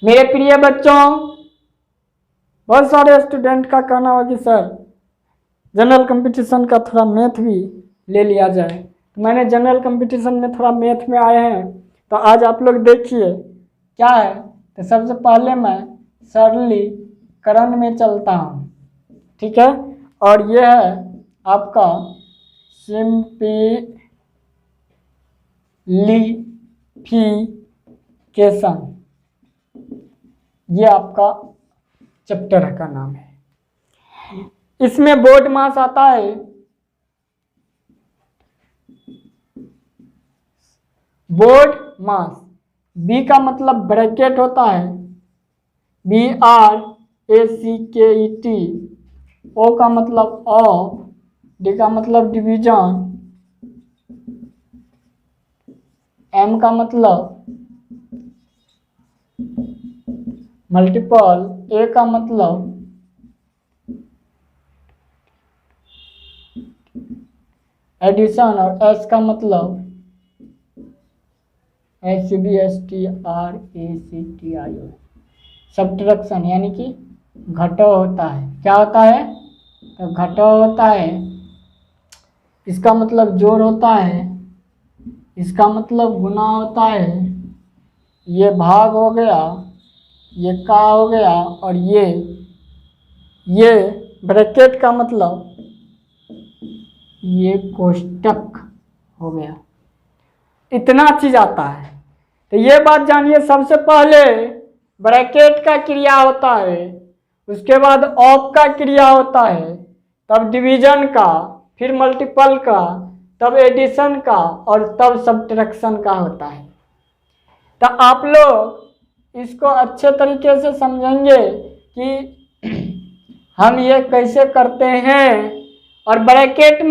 मेरे प्रिय बच्चों, बहुत सारे स्टूडेंट का कहना हो कि सर जनरल कंपटीशन का थोड़ा मैथ भी ले लिया जाए, तो मैंने जनरल कंपटीशन में थोड़ा मैथ में आए हैं, तो आज आप लोग देखिए क्या है। तो सबसे पहले मैं सरलीकरण में चलता हूँ, ठीक है। और यह है आपका सिंप्लीफिकेशन, ये आपका चैप्टर का नाम है। इसमें बोर्ड मास आता है, बोर्ड मास। बी का मतलब ब्रैकेट होता है, BRACKET। ओ का मतलब ऑफ, डी का मतलब डिवीजन, एम का मतलब मल्टीपल, ए का मतलब एडिशन और एस का मतलब SBSTRACTIO सब्ट्रैक्शन, यानी कि घटाव होता है। क्या होता है? तो घटाव होता है। इसका मतलब जोड़ होता है, इसका मतलब गुना होता है, ये भाग हो गया, ये का हो गया, और ये ब्रैकेट का मतलब ये कोष्टक हो गया। इतना चीज आता है। तो ये बात जानिए, सबसे पहले ब्रैकेट का क्रिया होता है, उसके बाद ऑफ का क्रिया होता है, तब डिवीजन का, फिर मल्टीपल का, तब एडिशन का, और तब सब्ट्रैक्शन का होता है। तो आप लोग इसको अच्छे तरीके से समझेंगे कि हम ये कैसे करते हैं। और ब्रैकेट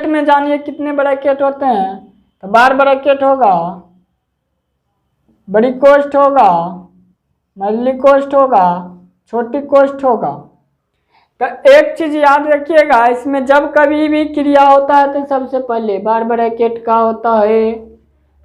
में जानिए कितने ब्रैकेट होते हैं। तो बार ब्रैकेट होगा, बड़ी कोष्ठ होगा, मझली कोष्ठ होगा, छोटी कोष्ठ होगा। तो एक चीज याद रखिएगा, इसमें जब कभी भी क्रिया होता है तो सबसे पहले बार ब्रैकेट का होता है,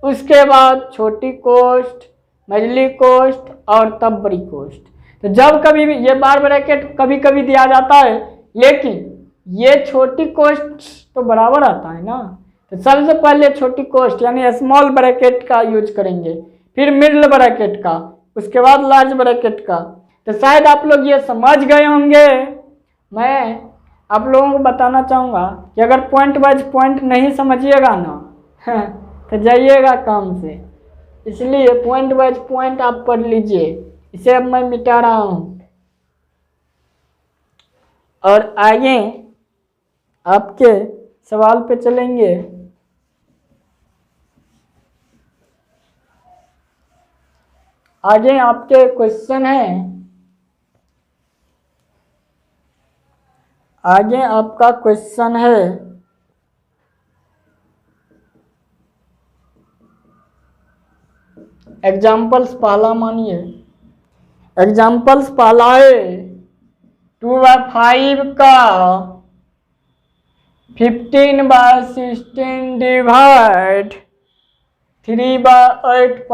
उसके बाद छोटी कोष्ठ, मझली कोष्ठ, और तब बड़ी कोष्ठ। तो जब कभी भी ये बार ब्रैकेट कभी कभी दिया जाता है, लेकिन ये छोटी कोष्ठ तो बराबर आता है ना। तो सबसे पहले छोटी कोष्ठ यानी स्मॉल ब्रैकेट का यूज करेंगे, फिर मिडिल ब्रैकेट का, उसके बाद लार्ज ब्रैकेट का। तो शायद आप लोग ये समझ गए होंगे। मैं आप लोगों को बताना चाहूँगा कि अगर पॉइंट वाइज पॉइंट नहीं समझिएगा ना तो जाइएगा काम से, इसलिए पॉइंट वाइज पॉइंट आप पढ़ लीजिए। इसे अब मैं मिटा रहा हूँ और आगे आपके सवाल पे चलेंगे। आगे आपके क्वेश्चन है, आगे आपका क्वेश्चन है एग्जाम्पल्स। पहला मानिए, एग्जाम्पल्स पहला है 2/5 का 15/16 डिवाइड 3/8 +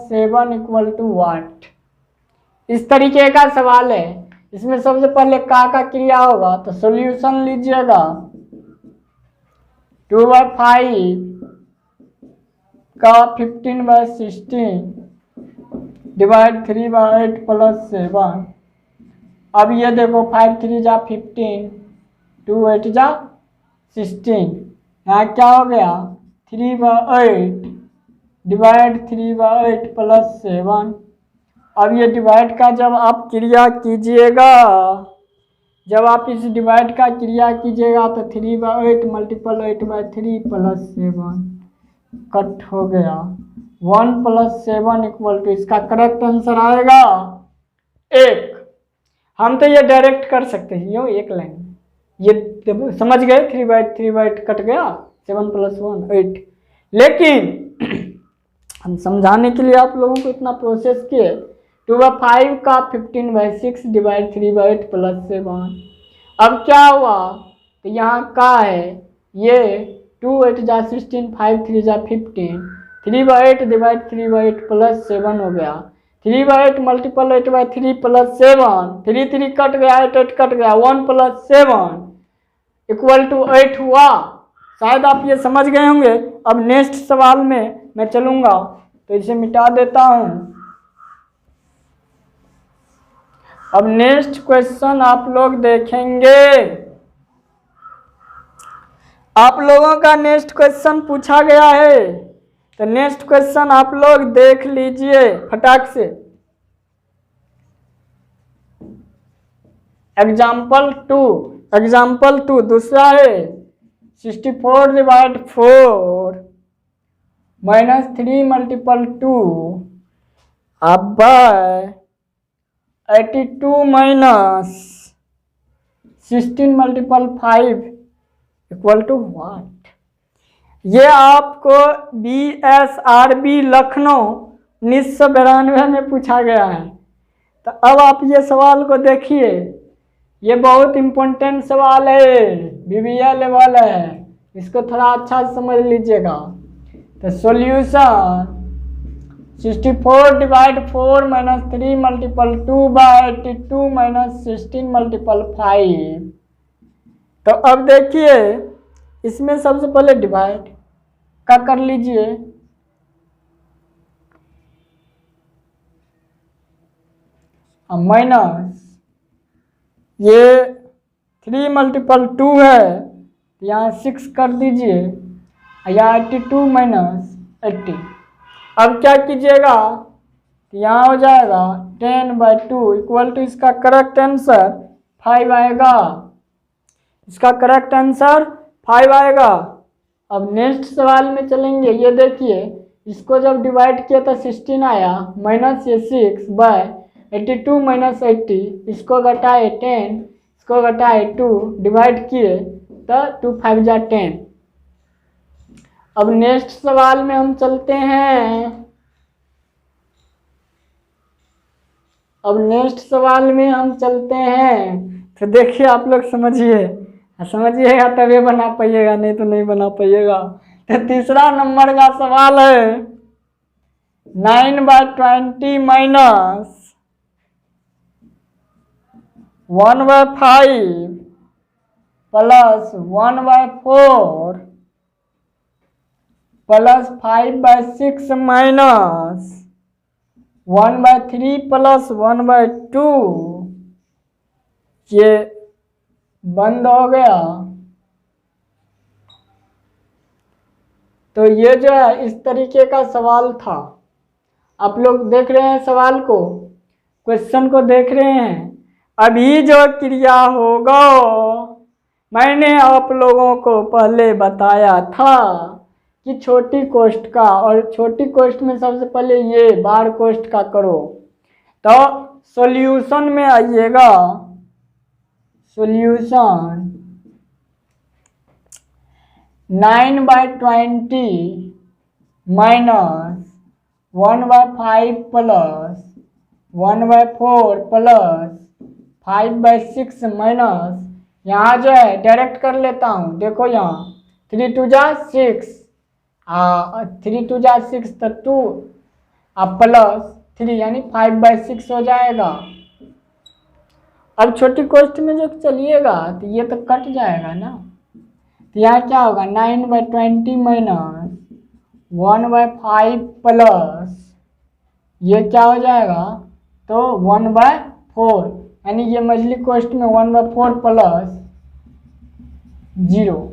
7 = वाट। इस तरीके का सवाल है। इसमें सबसे पहले का क्रिया होगा, तो सॉल्यूशन लीजिएगा। 2/5 का 15/16 डिवाइड 3/8 + 7। अब ये देखो 5 3 जा 15, 2 8 जा 16। यहाँ क्या हो गया 3/8 डिवाइड 3/8 + 7। अब ये डिवाइड का जब आप क्रिया कीजिएगा, जब आप इस डिवाइड का क्रिया कीजिएगा तो 3/8 × 8/3 + 7 कट हो गया। 1 + 7 = इसका करेक्ट आंसर आएगा 1। हम तो ये डायरेक्ट कर सकते हैं, यूँ एक लाइन, ये समझ गए। 3/8 कट गया, 7 + 1 8। लेकिन हम समझाने के लिए आप लोगों को इतना प्रोसेस किए। 2/5 का 15/6 डिवाइड 3/8 + 7। अब क्या हुआ, तो यहाँ का है, ये 2 8 जा 16, 5 3 जा 15, 3/8 डिवाइड 3/8 प्लस 7 हो गया। 3/8 मल्टीपल 8/3 प्लस 7, 3 3 कट गया, 8 8 कट गया, 1 प्लस 7 इक्वल टू 8 हुआ। शायद आप ये समझ गए होंगे। अब नेक्स्ट सवाल में मैं चलूंगा, तो इसे मिटा देता हूं। अब नेक्स्ट क्वेश्चन आप लोग देखेंगे। आप लोगों का नेक्स्ट क्वेश्चन पूछा गया है, तो नेक्स्ट क्वेश्चन आप लोग देख लीजिए फटाक से। एग्जाम्पल टू दूसरा है 64 डिवाइड 4 माइनस 3 मल्टीपल 2 अब by 82 minus 16 multiple 5 equal to what. ये आपको BSRB लखनऊ 1992 में पूछा गया है। तो अब आप ये सवाल को देखिए, ये बहुत इम्पोर्टेंट सवाल है, BBA लेवल है, इसको थोड़ा अच्छा समझ लीजिएगा। तो solution 64 divide 4 minus 3 multiple 2 by 82 minus 16 multiple 5। तो अब देखिए, इसमें सबसे पहले डिवाइड का कर लीजिए। माइनस ये 3 मल्टीपल 2 है, यहाँ 6 कर दीजिए, यहाँ 82 माइनस 80। अब क्या कीजिएगा, यहाँ हो जाएगा 10/2 इक्वल टू, इसका करेक्ट आंसर 5 आएगा। इसका करेक्ट आंसर 5 आएगा। अब नेक्स्ट सवाल में चलेंगे। ये देखिए, इसको जब डिवाइड किया तो 16 आया, माइनस ये 6 बाय 82 माइनस 80, इसको घटाए 10, इसको घटाए 2, डिवाइड किए तो 2 5 जा 10। अब नेक्स्ट सवाल में हम चलते हैं। तो देखिए, आप लोग समझिएगा तभी बना पाइएगा, नहीं तो नहीं बना पाइएगा। तो तीसरा नंबर का सवाल है 9/20 minus 1/5 plus 1/4 plus 5/6 minus 1/3 plus 1/2। ये बंद हो गया। तो ये जो है इस तरीके का सवाल था। आप लोग देख रहे हैं सवाल को, क्वेश्चन को देख रहे हैं। अभी जो क्रिया होगा, मैंने आप लोगों को पहले बताया था कि छोटी कोष्ठ का, और छोटी कोष्ठ में सबसे पहले ये बार कोष्ठ का करो। तो सॉल्यूशन में आइएगा, solution 9/20 minus 1/5 plus 1/4 plus 5/6 minus, यहाँ जो है डायरेक्ट कर लेता हूँ। देखो यहाँ 3 2 जा 6, 3 2 जा 6 तो 2 प्लस 3 यानी 5/6 हो जाएगा। अब छोटी कोष्ठ में जब चलिएगा तो ये तो कट जाएगा ना। तो यहाँ क्या होगा, 9/20 माइनस 1/5 प्लस ये क्या हो जाएगा, तो 1/4, यानी ये मझली कोष्ठ में 1/4 प्लस 0।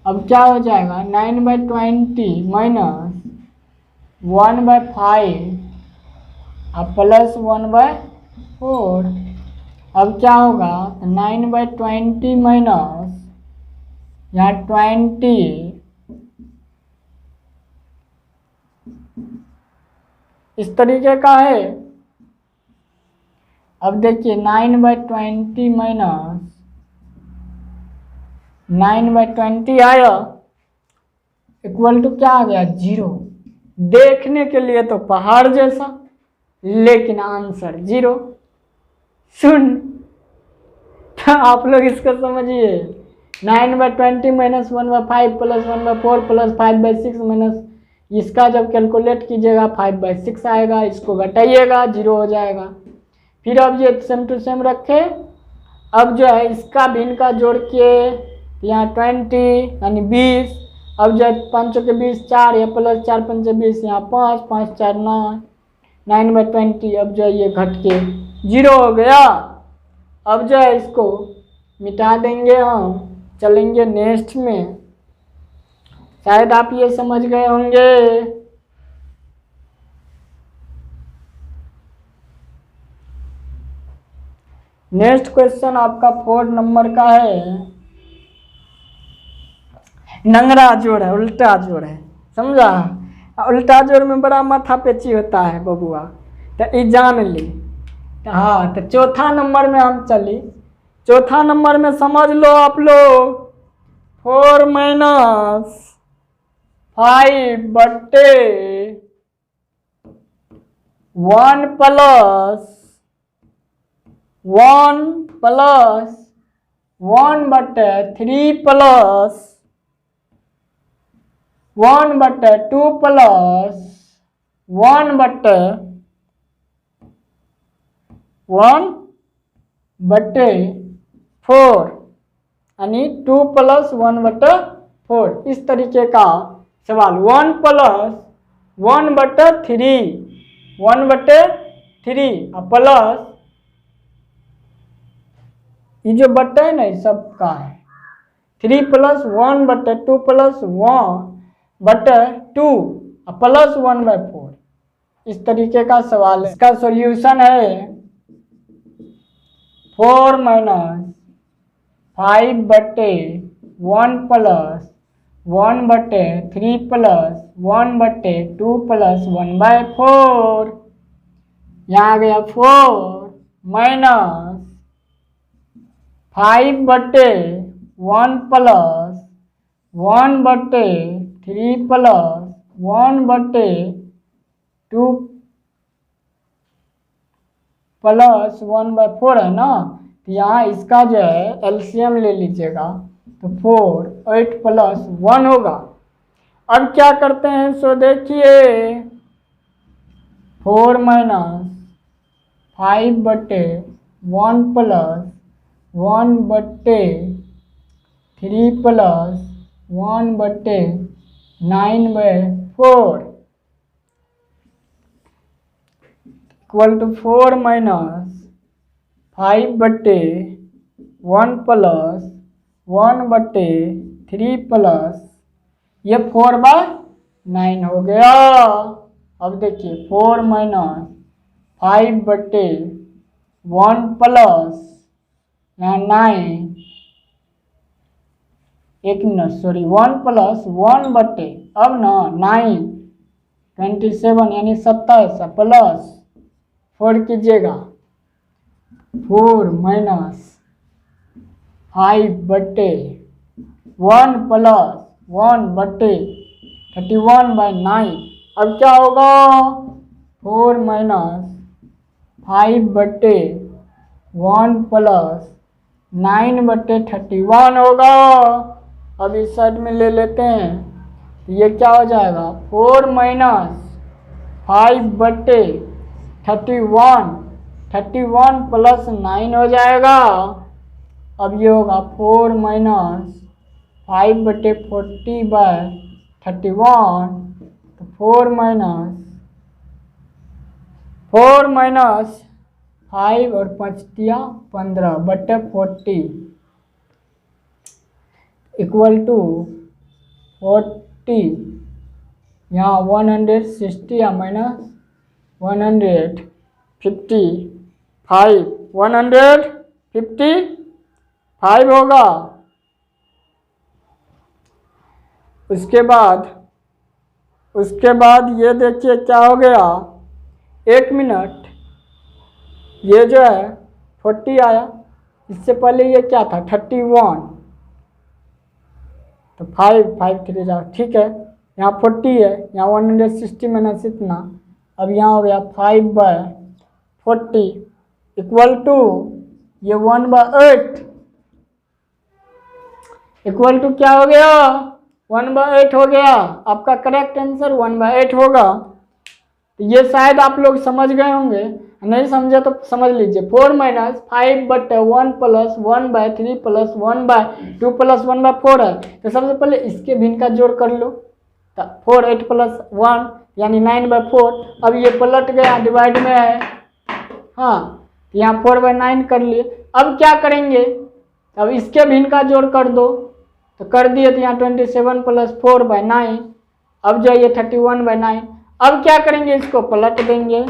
अब क्या हो जाएगा, 9/20 माइनस 1/5 प्लस 1/4। अब क्या होगा, 9/20 माइनस यहाँ 20 इस तरीके का है। अब देखिए 9/20 माइनस 9/20 आया इक्वल टू क्या आ गया, 0। देखने के लिए तो पहाड़ जैसा, लेकिन आंसर 0 शून्य। तो आप लोग इसको समझिए, 9/20 माइनस 1/5 प्लस 1/4 प्लस 5/6 माइनस, इसका जब कैलकुलेट कीजिएगा 5/6 आएगा, इसको घटाइएगा 0 हो जाएगा। फिर अब ये सेम टू सेम रखे, अब जो है इसका भी इनका जोड़ के यहाँ 20 यानी 20, अब जो 5 के 20 4 या प्लस 4 5 20 यहाँ 5 5 4 9, 9/20 अब जो है ये घट के 0 हो गया। अब जो है इसको मिटा देंगे, हम चलेंगे नेक्स्ट में। शायद आप ये समझ गए होंगे। नेक्स्ट क्वेश्चन आपका 4 नंबर का है, नंगरा जोड़ है, उल्टा जोड़ है, समझा। उल्टा जोड़ में बड़ा माथा पेची होता है बबुआ, तो ये जान ली। हाँ, तो चौथा नंबर में हम चली। चौथा नंबर में समझ लो आप लोग 4 माइनस 5/1 प्लस 1/3 प्लस 1/2 प्लस 1/4 यानी 2 प्लस 1/4, इस तरीके का सवाल। 1 प्लस 1/3 प्लस ये जो बट्टा है ना सबका है 3 प्लस 1/2 प्लस 1/2 प्लस 1/4, इस तरीके का सवाल है। इसका सॉल्यूशन है 4 माइनस 5/1 प्लस 1/3 प्लस 1/2 प्लस 1/4, यहाँ आ गया 4 माइनस 5/1 प्लस 1/3 प्लस 1/2 प्लस 1/4 है ना, तो यहाँ इसका जो है एलसीएम ले लीजिएगा, तो 4 8 प्लस 1 होगा। अब क्या करते हैं सो देखिए, 4 minus 5/1 plus 1/3 plus 1/9/4 equal to 4 minus 5/1 plus 1/3 plus ये 4/9 हो गया। अब देखिए 4 माइनस 5/1 प्लस यहाँ 9, 1 मिनट सॉरी 1 प्लस 1/, अब ना 9 27 यानी 27 प्लस 4 कीजिएगा, 4 माइनस 5/1 प्लस 1/31/9। अब क्या होगा 4 माइनस 5/1 प्लस 9/31 होगा। अब इस साइड में ले लेते हैं, ये क्या हो जाएगा 4 माइनस 5/31 प्लस 9 हो जाएगा। अब ये होगा 4 माइनस 5/40/31, तो 4 माइनस 5 और 5 15/40 इक्वल टू 40, यहाँ 160 या माइनस 155 होगा। उसके बाद ये देखिए क्या हो गया, 1 मिनट, ये जो है 40 आया, इससे पहले ये क्या था 31, तो 5 3 जा, ठीक है, यहाँ 40 है, यहाँ 160 माइनस इतना, अब यहाँ हो गया 5/40 इक्वल टू ये 1/8, इक्वल टू क्या हो गया, 1/8 हो गया। आपका करेक्ट आंसर 1/8 होगा। तो ये शायद आप लोग समझ गए होंगे, नहीं समझे तो समझ लीजिए। 4 - 5/1 + 1/3 + 1/2 + 1/4 है। तो सबसे पहले इसके भिन्न का जोड़ कर लो। तो 4 8 + 1 यानी 9/4। अब ये पलट गया, डिवाइड में है, हाँ, यहाँ 4/9 कर लिए। अब क्या करेंगे, अब इसके भिन्न का जोड़ कर दो। तो कर दिए, तो यहाँ 27 + 4/9। अब जो ये 31/9। अब क्या करेंगे, इसको पलट देंगे,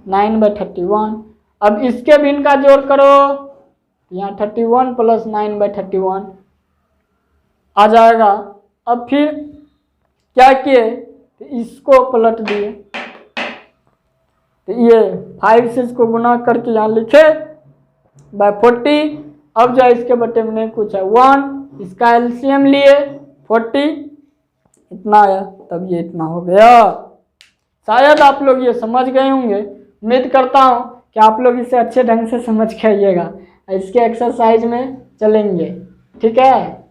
9/31। अब इसके भिन्न का जोड़ करो, यहाँ 31 + 9/31 आ जाएगा। अब फिर क्या किए, तो इसको पलट दिए। तो ये 5 से इसको गुना करके यहाँ लिखे /40। अब जो इसके बटे में नहीं कुछ है, 1, इसका एलसीएम लिए 40, इतना आया, तब ये इतना हो गया। शायद आप लोग ये समझ गए होंगे। उम्मीद करता हूँ कि आप लोग इसे अच्छे ढंग से समझ के आइएगा। इसके एक्सरसाइज में चलेंगे, ठीक है।